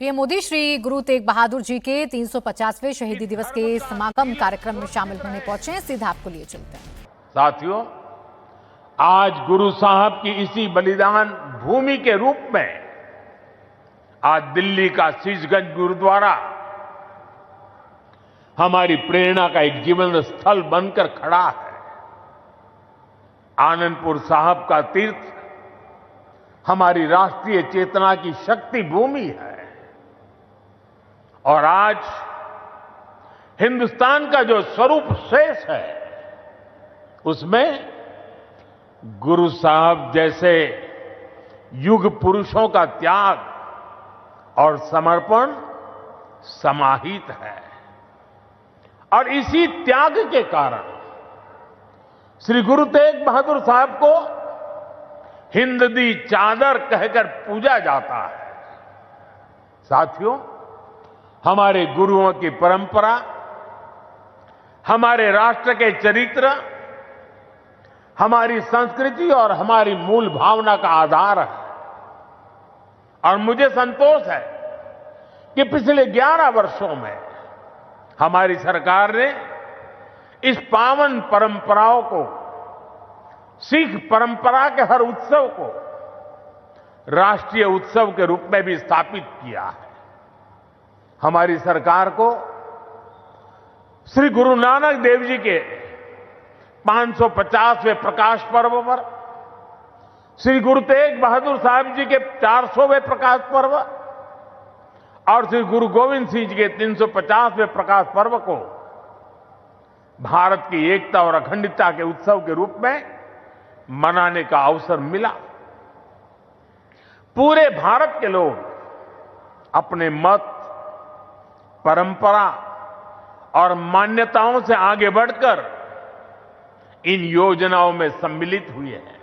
PM Modi Shri Guru Tegh Bahadur ji के 350वें शहीदी दिवस के समागम कार्यक्रम में शामिल होने पहुंचे हैं। सीधा आपको लिए चलते हैं। साथियों, आज गुरु साहब की इसी बलिदान भूमि के रूप में आज दिल्ली का शीशगंज गुरुद्वारा हमारी प्रेरणा का एक जीवन स्थल बनकर खड़ा है। आनंदपुर साहब का तीर्थ हमारी राष्ट्रीय चेतना की शक्ति भूमि है और आज हिंदुस्तान का जो स्वरूप शेष है उसमें गुरु साहब जैसे युग पुरुषों का त्याग और समर्पण समाहित है। और इसी त्याग के कारण श्री गुरु तेग बहादुर साहब को हिंद दी चादर कहकर पूजा जाता है। साथियों, हमारे गुरुओं की परंपरा हमारे राष्ट्र के चरित्र, हमारी संस्कृति और हमारी मूल भावना का आधार है। और मुझे संतोष है कि पिछले 11 वर्षों में हमारी सरकार ने इस पावन परंपराओं को, सिख परंपरा के हर उत्सव को राष्ट्रीय उत्सव के रूप में भी स्थापित किया है। हमारी सरकार को श्री गुरु नानक देव जी के 550वें प्रकाश पर्व पर, श्री गुरु तेग बहादुर साहब जी के 400वें प्रकाश पर्व और श्री गुरु गोविंद सिंह जी के 350वें प्रकाश पर्व को भारत की एकता और अखंडता के उत्सव के रूप में मनाने का अवसर मिला। पूरे भारत के लोग अपने मत, परंपरा और मान्यताओं से आगे बढ़कर इन योजनाओं में सम्मिलित हुए हैं।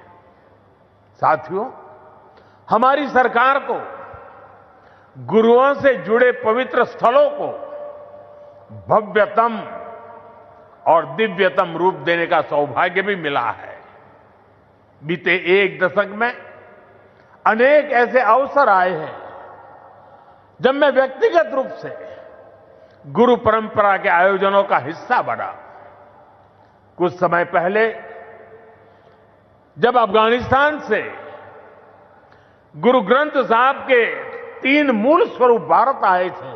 साथियों, हमारी सरकार को गुरुओं से जुड़े पवित्र स्थलों को भव्यतम और दिव्यतम रूप देने का सौभाग्य भी मिला है। बीते एक दशक में अनेक ऐसे अवसर आए हैं जब मैं व्यक्तिगत रूप से गुरु परंपरा के आयोजनों का हिस्सा बना। कुछ समय पहले जब अफगानिस्तान से गुरु ग्रंथ साहब के 3 मूल स्वरूप भारत आए थे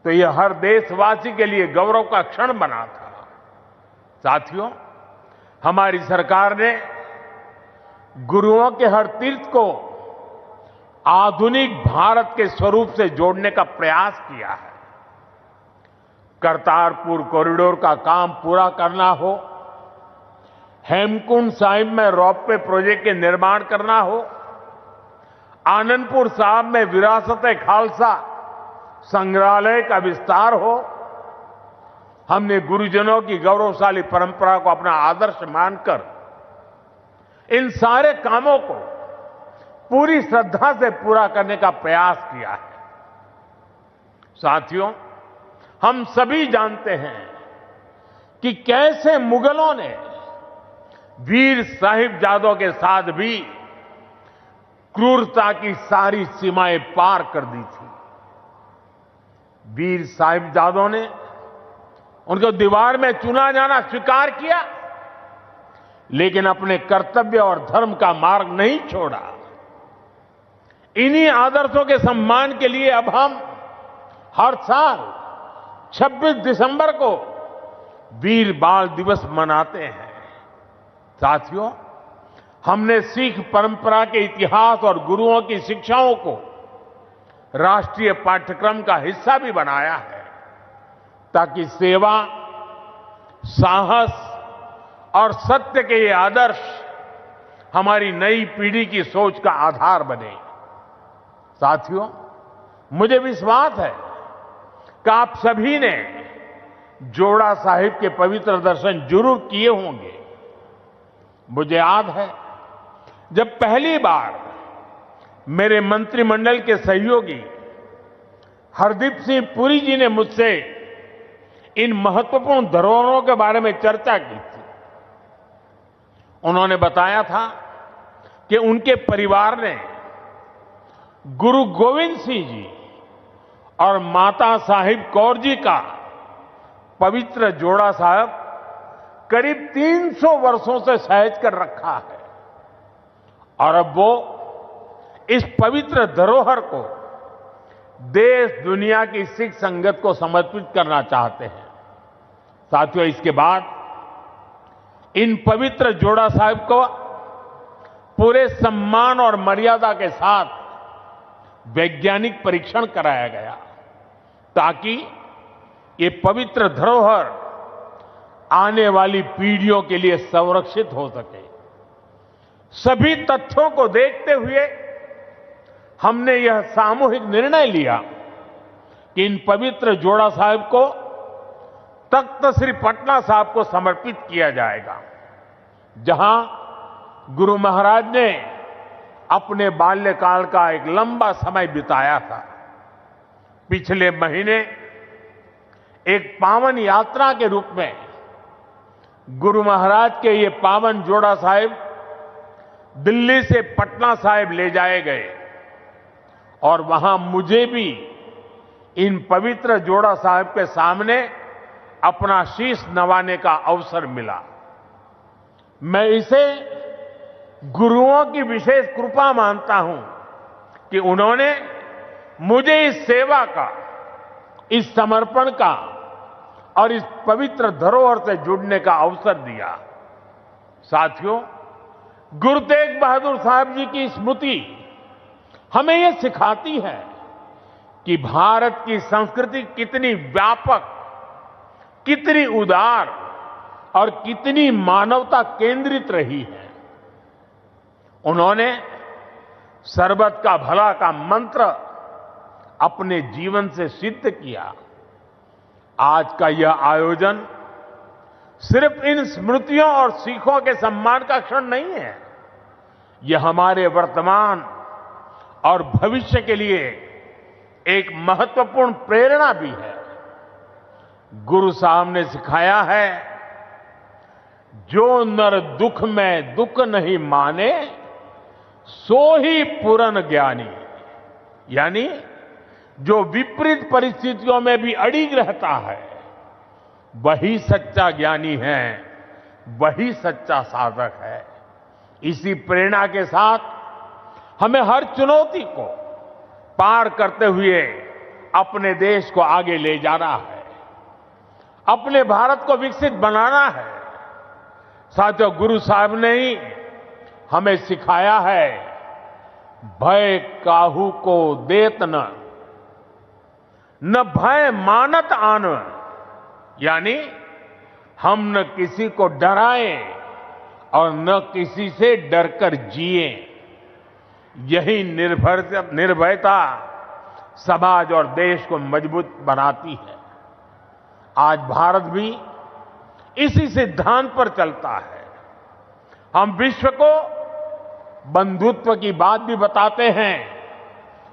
तो यह हर देशवासी के लिए गौरव का क्षण बना था। साथियों, हमारी सरकार ने गुरुओं के हर तीर्थ को आधुनिक भारत के स्वरूप से जोड़ने का प्रयास किया है। करतारपुर कॉरिडोर का काम पूरा करना हो, हेमकुंड साहिब में रोपवे प्रोजेक्ट के निर्माण करना हो, आनंदपुर साहब में विरासत-ए खालसा संग्रहालय का विस्तार हो, हमने गुरुजनों की गौरवशाली परंपरा को अपना आदर्श मानकर इन सारे कामों को पूरी श्रद्धा से पूरा करने का प्रयास किया है। साथियों, हम सभी जानते हैं कि कैसे मुगलों ने वीर साहिबजादों के साथ भी क्रूरता की सारी सीमाएं पार कर दी थी। वीर साहिबजादों ने उनको दीवार में चुना जाना स्वीकार किया, लेकिन अपने कर्तव्य और धर्म का मार्ग नहीं छोड़ा। इन्हीं आदर्शों के सम्मान के लिए अब हम हर साल 26 दिसंबर को वीर बाल दिवस मनाते हैं। साथियों, हमने सिख परंपरा के इतिहास और गुरुओं की शिक्षाओं को राष्ट्रीय पाठ्यक्रम का हिस्सा भी बनाया है ताकि सेवा, साहस और सत्य के ये आदर्श हमारी नई पीढ़ी की सोच का आधार बने। साथियों, मुझे विश्वास है कि आप सभी ने जोड़ा साहिब के पवित्र दर्शन जरूर किए होंगे। मुझे याद है जब पहली बार मेरे मंत्रिमंडल के सहयोगी हरदीप सिंह पुरी जी ने मुझसे इन महत्वपूर्ण धरोहरों के बारे में चर्चा की थी। उन्होंने बताया था कि उनके परिवार ने गुरु गोविंद सिंह जी और माता साहिब कौर जी का पवित्र जोड़ा साहब करीब 300 वर्षों से सहेज कर रखा है और अब वो इस पवित्र धरोहर को देश दुनिया की सिख संगत को समर्पित करना चाहते हैं। साथियों, इसके बाद इन पवित्र जोड़ा साहिब को पूरे सम्मान और मर्यादा के साथ वैज्ञानिक परीक्षण कराया गया ताकि ये पवित्र धरोहर आने वाली पीढ़ियों के लिए संरक्षित हो सके। सभी तथ्यों को देखते हुए हमने यह सामूहिक निर्णय लिया कि इन पवित्र जोड़ा साहिब को तख्त श्री पटना साहिब को समर्पित किया जाएगा, जहां गुरु महाराज ने अपने बाल्यकाल का एक लंबा समय बिताया था। पिछले महीने एक पावन यात्रा के रूप में गुरु महाराज के ये पावन जोड़ा साहिब दिल्ली से पटना साहिब ले जाए गए और वहां मुझे भी इन पवित्र जोड़ा साहिब के सामने अपना शीश नवाने का अवसर मिला। मैं इसे गुरुओं की विशेष कृपा मानता हूं कि उन्होंने मुझे इस सेवा का, इस समर्पण का और इस पवित्र धरोहर से जुड़ने का अवसर दिया। साथियों, गुरु तेग बहादुर साहब जी की स्मृति हमें यह सिखाती है कि भारत की संस्कृति कितनी व्यापक, कितनी उदार और कितनी मानवता केंद्रित रही है। उन्होंने सर्वत का भला का मंत्र अपने जीवन से सिद्ध किया। आज का यह आयोजन सिर्फ इन स्मृतियों और सीखों के सम्मान का क्षण नहीं है, यह हमारे वर्तमान और भविष्य के लिए एक महत्वपूर्ण प्रेरणा भी है। गुरु साहब ने सिखाया है, जो नर दुख में दुख नहीं माने सो ही पूर्ण ज्ञानी, यानी जो विपरीत परिस्थितियों में भी अड़िग रहता है वही सच्चा ज्ञानी है, वही सच्चा साधक है। इसी प्रेरणा के साथ हमें हर चुनौती को पार करते हुए अपने देश को आगे ले जाना है, अपने भारत को विकसित बनाना है। साथियों, गुरु साहब ने ही हमें सिखाया है, भय काहू को देत न भय मानत आन, यानी हम न किसी को डराएं और न किसी से डरकर जिए। यही निर्भयता समाज और देश को मजबूत बनाती है। आज भारत भी इसी सिद्धांत पर चलता है। हम विश्व को बंधुत्व की बात भी बताते हैं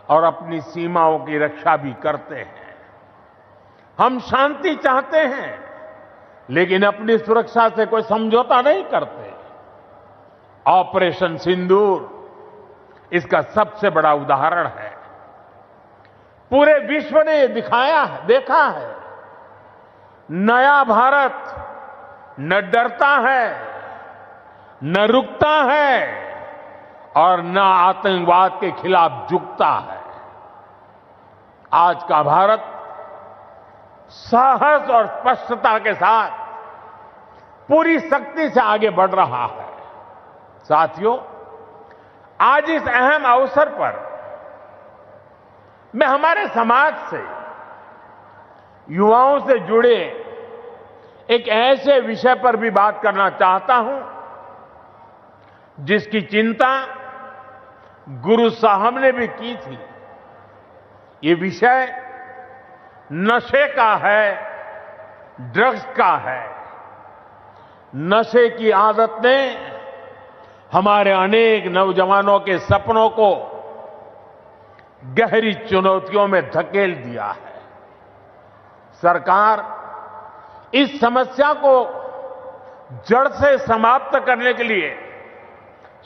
और अपनी सीमाओं की रक्षा भी करते हैं। हम शांति चाहते हैं लेकिन अपनी सुरक्षा से कोई समझौता नहीं करते। ऑपरेशन सिंदूर इसका सबसे बड़ा उदाहरण है। पूरे विश्व ने ये देखा है, नया भारत न डरता है, न रुकता है और न आतंकवाद के खिलाफ झुकता है। आज का भारत साहस और स्पष्टता के साथ पूरी शक्ति से आगे बढ़ रहा है। साथियों, आज इस अहम अवसर पर मैं हमारे समाज से, युवाओं से जुड़े एक ऐसे विषय पर भी बात करना चाहता हूं जिसकी चिंता गुरु साहब ने भी की थी। ये विषय नशे का है, ड्रग्स का है। नशे की आदत ने हमारे अनेक नौजवानों के सपनों को गहरी चुनौतियों में धकेल दिया है। सरकार इस समस्या को जड़ से समाप्त करने के लिए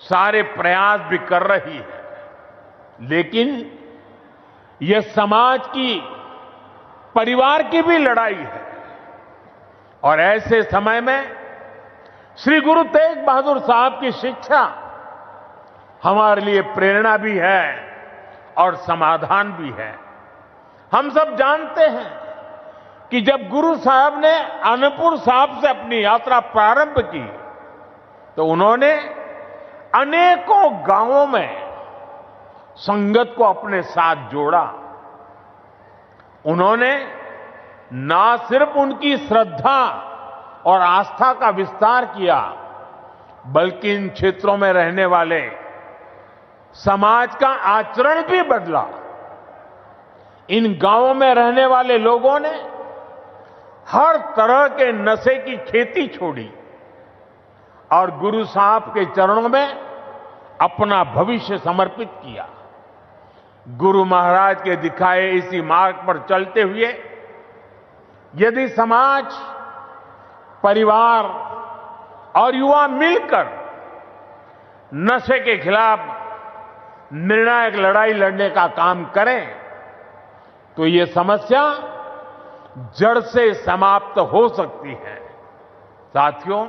सारे प्रयास भी कर रही है, लेकिन यह समाज की, परिवार की भी लड़ाई है। और ऐसे समय में श्री गुरु तेग बहादुर साहब की शिक्षा हमारे लिए प्रेरणा भी है और समाधान भी है। हम सब जानते हैं कि जब गुरु साहब ने आनंदपुर साहब से अपनी यात्रा प्रारंभ की तो उन्होंने अनेकों गांवों में संगत को अपने साथ जोड़ा। उन्होंने ना सिर्फ उनकी श्रद्धा और आस्था का विस्तार किया, बल्कि इन क्षेत्रों में रहने वाले समाज का आचरण भी बदला। इन गांवों में रहने वाले लोगों ने हर तरह के नशे की खेती छोड़ी और गुरु साहब के चरणों में अपना भविष्य समर्पित किया। गुरु महाराज के दिखाए इसी मार्ग पर चलते हुए यदि समाज, परिवार और युवा मिलकर नशे के खिलाफ निर्णायक लड़ाई लड़ने का काम करें तो ये समस्या जड़ से समाप्त हो सकती है। साथियों,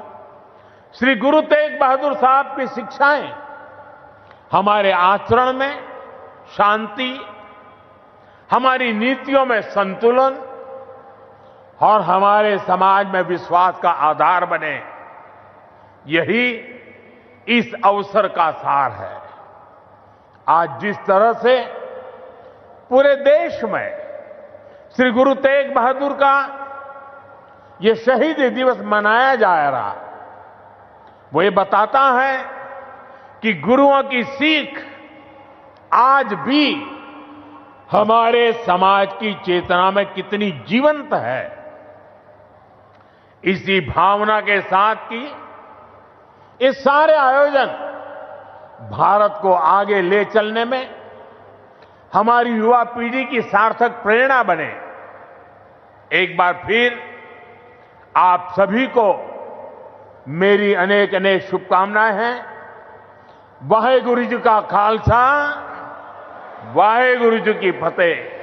श्री गुरु तेग बहादुर साहब की शिक्षाएं हमारे आचरण में शांति, हमारी नीतियों में संतुलन और हमारे समाज में विश्वास का आधार बने, यही इस अवसर का सार है। आज जिस तरह से पूरे देश में श्री गुरु तेग बहादुर का ये शहीदी दिवस मनाया जा रहा, वो ये बताता है कि गुरुओं की सीख आज भी हमारे समाज की चेतना में कितनी जीवंत है। इसी भावना के साथ की ये सारे आयोजन भारत को आगे ले चलने में हमारी युवा पीढ़ी की सार्थक प्रेरणा बने। एक बार फिर आप सभी को मेरी अनेक अनेक शुभकामनाएं हैं। वाहेगुरु जी का खालसा, वाहेगुरु जी की फतेह।